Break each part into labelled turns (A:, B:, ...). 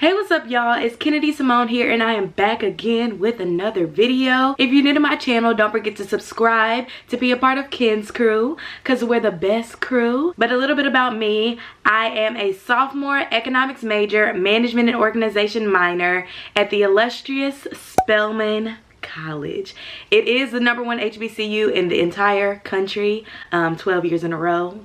A: Hey, what's up y'all? It's Kennedy Simone here and I am back again with another video. If you're new to my channel, don't forget to subscribe to be a part of Ken's crew because we're the best crew. But a little bit about me. I am a sophomore economics major, management and organization minor at the illustrious Spelman College. It is the #1 HBCU in the entire country, 12 years in a row.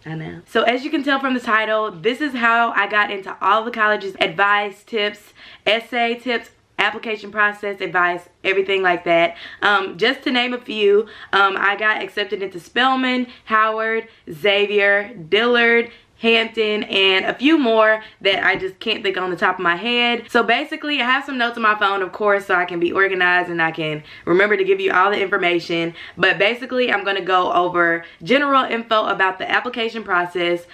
A: I know. So as you can tell from the title, this is how I got into all the colleges. Advice, tips, essay tips, application process, advice, everything like that. Just to name a few, I got accepted into Spelman, Howard, Xavier, Dillard, Hampton, and a few more that I just can't think on the top of my head. So basically I have some notes on my phone, of course, so I can be organized and I can remember to give you all the information. But basically I'm going to go over general info about the application process,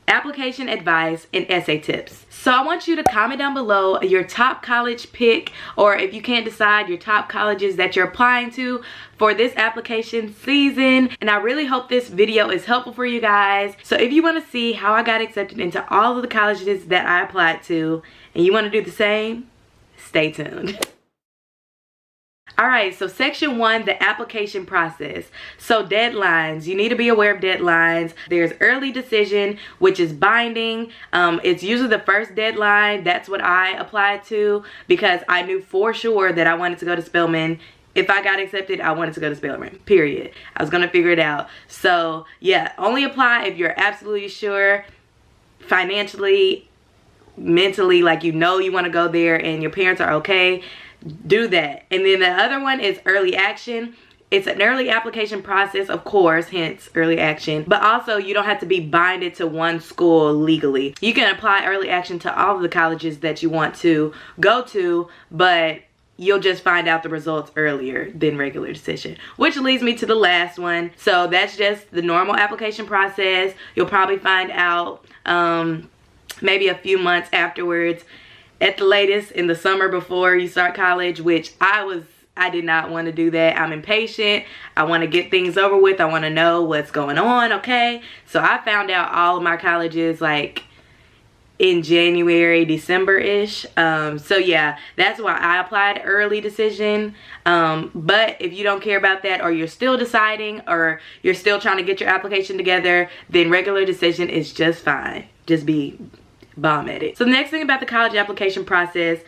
A: application advice, and essay tips. So I want you to comment down below your top college pick, or if you can't decide, your top colleges that you're applying to for this application season. And I really hope this video is helpful for you guys. So if you want to see how I got accepted into all of the colleges that I applied to and you want to do the same, stay tuned. Alright, so section 1, the application process. So deadlines, you need to be aware of deadlines. There's early decision, which is binding. It's usually the first deadline. That's what I applied to because I knew for sure that I wanted to go to Spelman. If I got accepted, I wanted to go to Spelman, period. I was gonna figure it out. So yeah, only apply if you're absolutely sure financially, mentally, like you know you want to go there and your parents are okay. Do that. And then the other one is early action. It's an early application process, of course, hence early action, but also you don't have to be binded to one school legally. You can apply early action to all of the colleges that you want to go to, but you'll just find out the results earlier than regular decision, which leads me to the last one. So that's just the normal application process. You'll probably find out maybe a few months afterwards, at the latest in the summer before you start college, which I did not want to do that. I'm impatient. I want to get things over with. I want to know what's going on, okay? So I found out all of my colleges like in January, December-ish. So yeah, that's why I applied early decision. But if you don't care about that, or you're still deciding, or you're still trying to get your application together, then regular decision is just fine. Just be bomb at it. So the next thing about the college application process,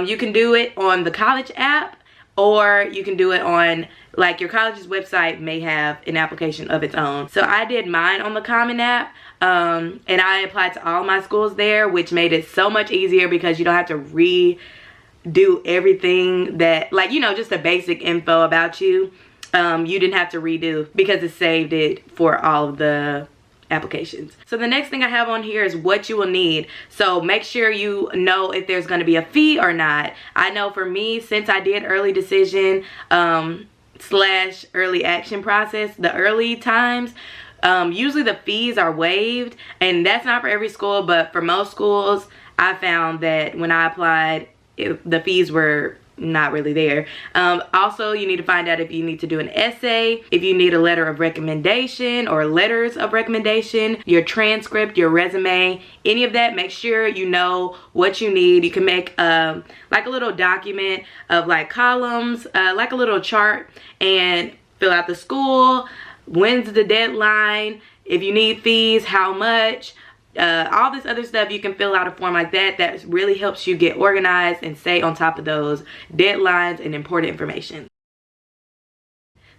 A: you can do it on the college app, or you can do it on, like, your college's website may have an application of its own. So I did mine on the Common App, and I applied to all my schools there, which made it so much easier because you don't have to redo everything that, like, you know, just the basic info about you. You didn't have to redo because it saved it for all of the applications. So the next thing I have on here is what you will need. So make sure you know if there's going to be a fee or not. I know for me, since I did early decision slash early action process, the early times, usually the fees are waived, and that's not for every school, but for most schools I found that when I applied, the fees were not really there. Also, you need to find out if you need to do an essay, if you need a letter of recommendation or letters of recommendation, your transcript, your resume, any of that. Make sure you know what you need. You can make like a little document of like columns, like a little chart, and fill out the school, when's the deadline, if you need fees, how much, all this other stuff. You can fill out a form like that. That really helps you get organized and stay on top of those deadlines and important information.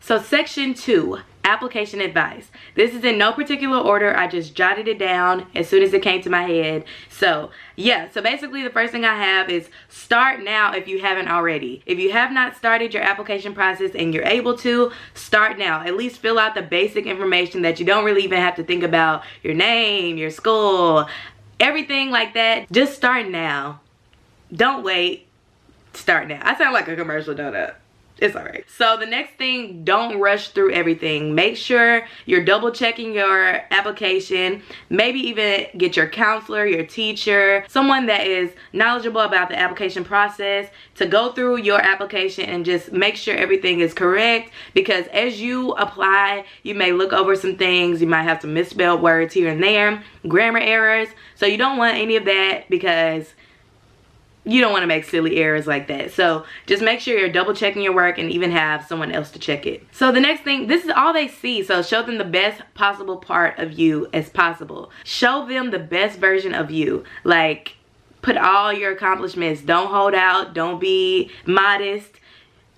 A: So section 2, application advice. This is in no particular order. I just jotted it down as soon as it came to my head. So yeah, so basically the first thing I have is start now if you haven't already. If you have not started your application process and you're able to, start now. At least fill out the basic information that you don't really even have to think about, your name, your school, everything like that. Just start now. Don't wait. Start now. I sound like a commercial, don't I? It's all right. So the next thing, don't rush through everything. Make sure you're double checking your application. Maybe even get your counselor, your teacher, someone that is knowledgeable about the application process to go through your application and just make sure everything is correct, because as you apply, you may look over some things. You might have some misspelled words here and there, grammar errors. So you don't want any of that, because you don't want to make silly errors like that. So just make sure you're double checking your work and even have someone else to check it. So the next thing, this is all they see. So show them the best possible part of you as possible. Show them the best version of you. Like, put all your accomplishments. Don't hold out. Don't be modest.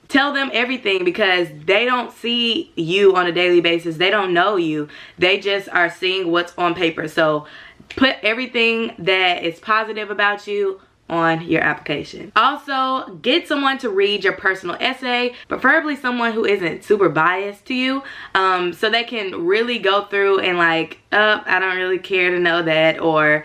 A: Tell them everything, because they don't see you on a daily basis. They don't know you. They just are seeing what's on paper. So put everything that is positive about you on your application. Also, get someone to read your personal essay, preferably someone who isn't super biased to you, so they can really go through and like, I don't really care to know that, or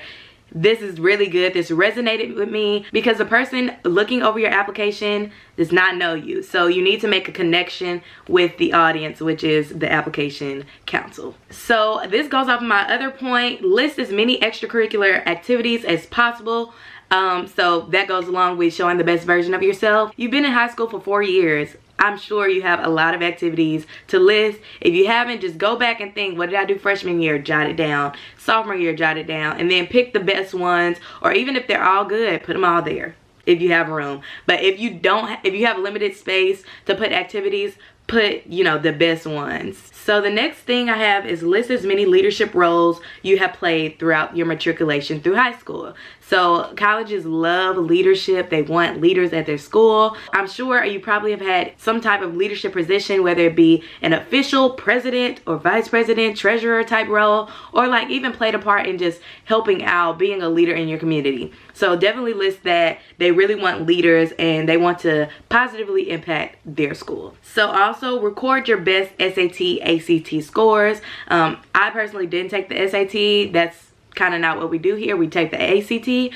A: this is really good, this resonated with me, because the person looking over your application does not know you. So you need to make a connection with the audience, which is the application council. So this goes off of my other point, list as many extracurricular activities as possible. So that goes along with showing the best version of yourself. You've been in high school for 4 years. I'm sure you have a lot of activities to list. If you haven't, just go back and think, what did I do freshman year? Jot it down. Sophomore year, jot it down. And then pick the best ones, or even if they're all good, put them all there if you have room. But if you don't, if you have limited space to put activities, put, you know, the best ones. So the next thing I have is list as many leadership roles you have played throughout your matriculation through high school. So colleges love leadership. They want leaders at their school. I'm sure you probably have had some type of leadership position, whether it be an official, president or vice president, treasurer type role, or like even played a part in just helping out, being a leader in your community. So definitely list that. They really want leaders and they want to positively impact their school. So also record your best SAT, ACT scores. I personally didn't take the SAT. That's kind of not what we do here. We take the ACT.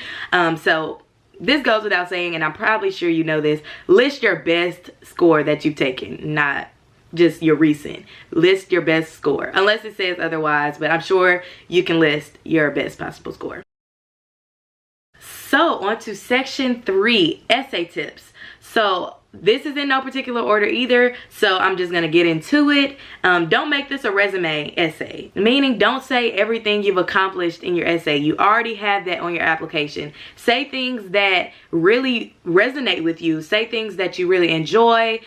A: So this goes without saying, and I'm probably sure you know this, list your best score that you've taken, not just your recent. List your best score, unless it says otherwise, but I'm sure you can list your best possible score. So on to section 3, essay tips. So this is in no particular order either, so I'm just gonna get into it. Don't make this a resume essay, meaning don't say everything you've accomplished in your essay. You already have that on your application. Say things that really resonate with you. Say things that you really enjoy.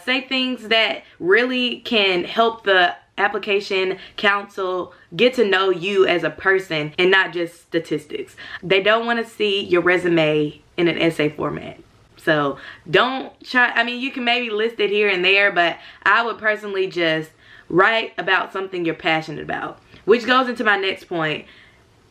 A: Say things that really can help the application council get to know you as a person and not just statistics. They don't want to see your resume in an essay format. So don't try, I mean, you can maybe list it here and there, but I would personally just write about something you're passionate about, which goes into my next point.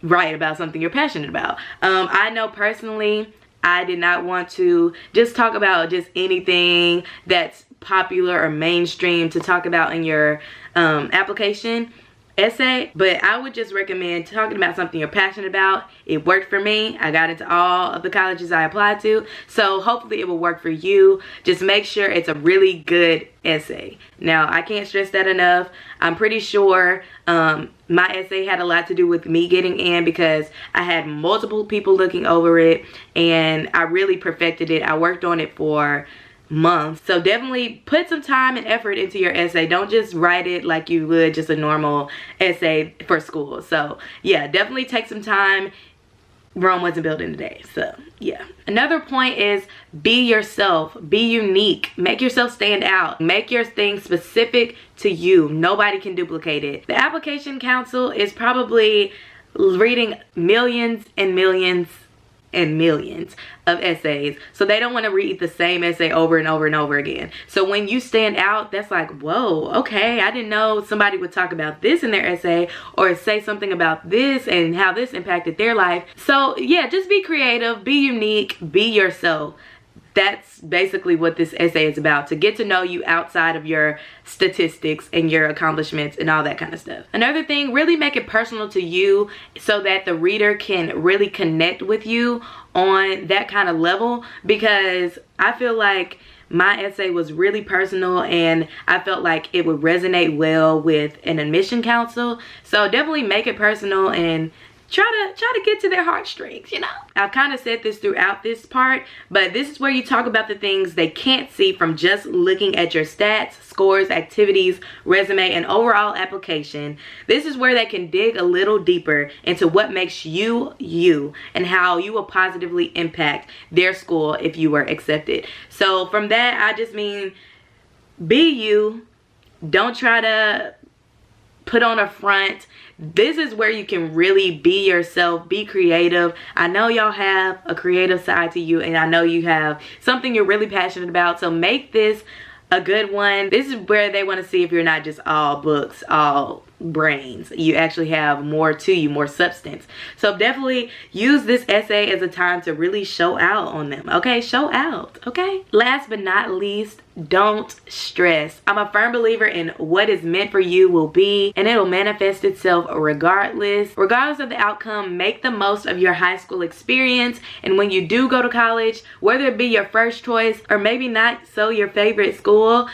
A: Write about something you're passionate about. I know personally, I did not want to just talk about just anything that's popular or mainstream to talk about in your application essay, but I would just recommend talking about something you're passionate about. It worked for me. I got into all of the colleges I applied to, so hopefully it will work for you. Just make sure it's a really good essay. Now, I can't stress that enough. I'm pretty sure my essay had a lot to do with me getting in, because I had multiple people looking over it and I really perfected it. I worked on it for months. So definitely put some time and effort into your essay. Don't just write it like you would just a normal essay for school. So yeah, definitely take some time. Rome wasn't built in a day. So yeah. Another point is be yourself. Be unique. Make yourself stand out. Make your thing specific to you. Nobody can duplicate it. The application council is probably reading millions and millions and millions of essays, so they don't want to read the same essay over and over and over again. So when you stand out, that's like, whoa, okay, I didn't know somebody would talk about this in their essay, or say something about this and how this impacted their life. So yeah, just be creative, be unique, be yourself. That's basically what this essay is about, to get to know you outside of your statistics and your accomplishments and all that kind of stuff. Another thing, really make it personal to you so that the reader can really connect with you on that kind of level, because I feel like my essay was really personal and I felt like it would resonate well with an admission council. So definitely make it personal and try to get to their heartstrings, you know. I've kind of said this throughout this part, but this is where you talk about the things they can't see from just looking at your stats, scores, activities, resume, and overall application. This is where they can dig a little deeper into what makes you you and how you will positively impact their school if you were accepted. So from that, I just mean, be you. Don't try to put on a front. This is where you can really be yourself, be creative. I know y'all have a creative side to you, and I know you have something you're really passionate about, so make this a good one. This is where they want to see if you're not just all books, all brains. You actually have more to you, more substance. So definitely use this essay as a time to really show out on them. Okay, show out. Okay, last but not least, don't stress. I'm a firm believer in what is meant for you will be, and it'll manifest itself regardless of the outcome. Make the most of your high school experience, and when you do go to college, whether it be your first choice or maybe not so your favorite school,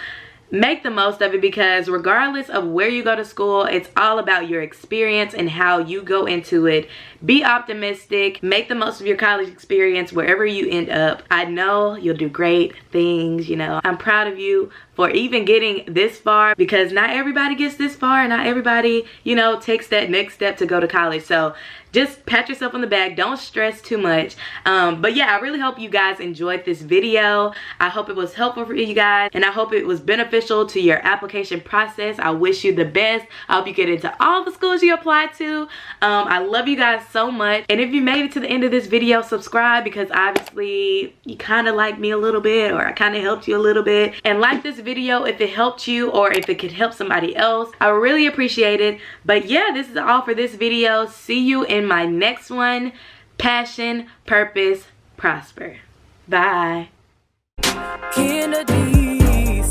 A: make the most of it, because regardless of where you go to school, it's all about your experience and how you go into it. Be optimistic. Make the most of your college experience wherever you end up. I know you'll do great things, you know. I'm proud of you for even getting this far, because not everybody gets this far, and not everybody, you know, takes that next step to go to college. So just pat yourself on the back. Don't stress too much. But yeah, I really hope you guys enjoyed this video. I hope it was helpful for you guys, and I hope it was beneficial to your application process. I wish you the best. I hope you get into all the schools you apply to. I love you guys so much. And if you made it to the end of this video, subscribe, because obviously you kind of like me a little bit, or I kind of helped you a little bit. And like this video if it helped you, or if it could help somebody else. I really appreciate it. But yeah, this is all for this video. See you in my next one. Passion, purpose, prosper. Bye. Kennedy,